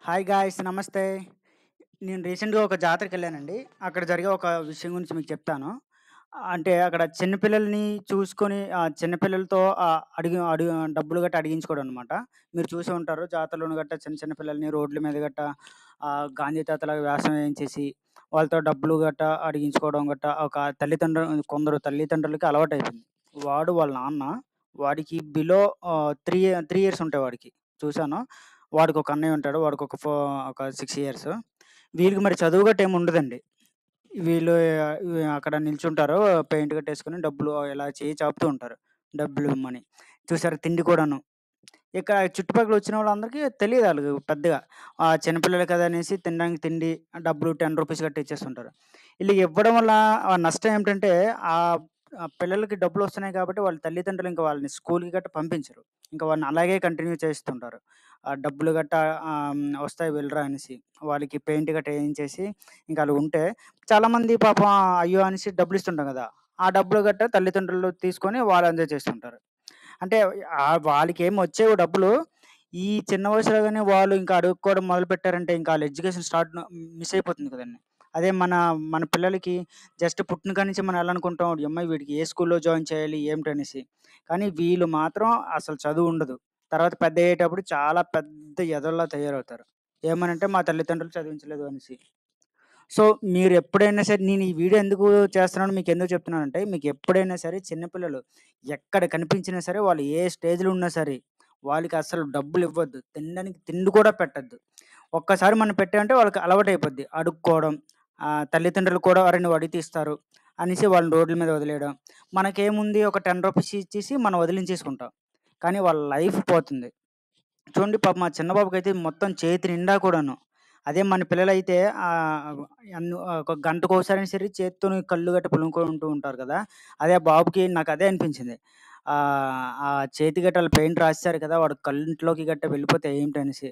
Hi guys నమస్తే. నేను రీసెంట్‌గా ఒక జాతరకెళ్ళానండి. అక్కడ జరిగే ఒక విషయం గురించి మీకు చెప్తాను. అంటే అక్కడ చిన్న పిల్లల్ని చూసుకొని చిన్న పిల్లలతో అడిగి డబ్బులు గట్టా అడిగించుకోవడం అనమాట. మీరు చూసే ఉంటారు జాతరలోను గట్టా చిన్న చిన్న పిల్లల్ని రోడ్ల మీద గట్టా గాంధీ తాతలాగా వేషం వేయించేసి వాళ్ళతో డబ్బులు గట్టా అడిగించుకోవడం గట్టా ఒక కొందరు తల్లిదండ్రులకి అలవాటయిపోయింది. వాడు వాళ్ళ నాన్న వాడికి బిలో 3 ఇయర్స్ ఉంటాయి వాడికి. చూసాను. వాడికొక అన్నయ్య ఉంటాడు. వాడికొక ఒక 6 ఇయర్స్. వీళ్ళకి మరి చదువు గట్టా ఏమి ఉండదండి. వీళ్ళు అక్కడ నిల్చుంటారు. పెయింట్ గట్టేసుకొని డబ్బులు ఇలా చెయ్యి చాపుతూ ఉంటారు. డబ్బులిమ్మని. చూసారా తిండి కూడాను. ఇక చుట్టుపక్కల వచ్చినోళ్ళందరికీ తెలీదు ఆళ్ళకి పెద్దగా. చిన్న పిల్లలు కదా అనేసి తినడానికి తిండి, డబ్బులు రూ. 10 గట్టా ఇచ్చేస్తుంటారు. ఈళ్ళకి ఇవ్వడం వల్ల నష్టం ఏమిటంటే ఆహ్, ఆ పిల్లలకి డబ్బులొస్తున్నాయి కాబట్టి వాళ్ళ తల్లిదండ్రులు ఇంక వాళ్ళని స్కూలుకి గట్టా పంపించరు. ఇంక వాళ్ళని అలాగే కంటిన్యూ చేస్తుంటారు. ఆ డబ్బులు గట్టా వస్తాయి వెళ్ళిరా అనేసి. వాళ్ళకి పెయింట్ గట్టా ఏయించేసి ఇంక ఆళ్ళు ఉంటే చాలామంది పాపం అయ్యో! అనేసి డబ్బులిస్తుంటాం గదా! ఆ డబ్బులు గట్టా తల్లిదండ్రులు తీసుకొని వాళ్ళు ఎంజాయ్ చేస్తుంటారు. అంటే వాళ్ళకేమి వచ్చేవి డబ్బులు. ఈ చిన్న వయసులోగానే వాళ్ళు ఇంకా అడుక్కోవడం మొదలుపెట్టారంటే ఇంకా ఆళ్ళ ఎడ్యుకేషన్ మిస్ అయిపోతుంది కదండీ. అదే మన పిల్లలకి జస్ట్ పుట్టిన కాడి నుంచి మనం ఎలా అనుకుంటాం, యమ్మ వీడికి ఏ స్కూల్‌లో జాయిన్ చేయాలి ఏమిటనేసి. కానీ వీళ్ళు మాత్రం అసలు చదువుండదు. తర్వాత పెద్దయ్యేటప్పుడు చాలా పెద్ద ఎదవల్లా తయారవుతారు. ఏమనంటే మా తల్లిదండ్రులు చదివించలేదు అనేసి. సో, మీరెప్పుడైనా సరే నేను ఈ వీడియో ఎందుకు చేస్తున్నానో మీకెందుకు చెప్తున్నానంటే, మీకెప్పుడైనా సరే చిన్న పిల్లలు ఎక్కడ కనిపించినా సరే, వాళ్ళు ఏ స్టేజ్‌లో ఉన్నా సరే, వాళ్ళకి అస్సలు డబ్బులివ్వద్దు. తినడానికి తిండి కూడా పెట్టొద్దు. ఒక్కసారి మనం పెట్టామంటే వాళ్ళకి అలవాటయిపోద్ది. అడుక్కోవడం, తల్లిదండ్రులు కూడా "అరె! నువ్వు అడిగితే ఇస్తారు" అనేసి వాళ్ళని రోడ్ల మీద వదిలేయడం. మనకేముంది ఒక రూ. 10 ఇచ్చేసి మనం వదిలించేసుకుంటాం. కానీ వాళ్ళ లైఫ్ పోతుంది. చూడండి పాపం మా చిన్న బాబుకైతే మొత్తం చేతి నిండా కూడాను. అదే మన పిల్లలైతే ఒక గంటకోసారైనా సరే చేత్తోని కళ్ళు గట్ట పులుముకుంటూ ఉంటారు కదా! అదే ఆ బాబుకి నాకదే అనిపించింది. ఆ చేతి గట్ట ఆళ్ళు పెయింట్ రాసేసారు కదా! వాడు కంట్లోకి గట్ట వెళ్ళిపోతే ఏంటనేసి.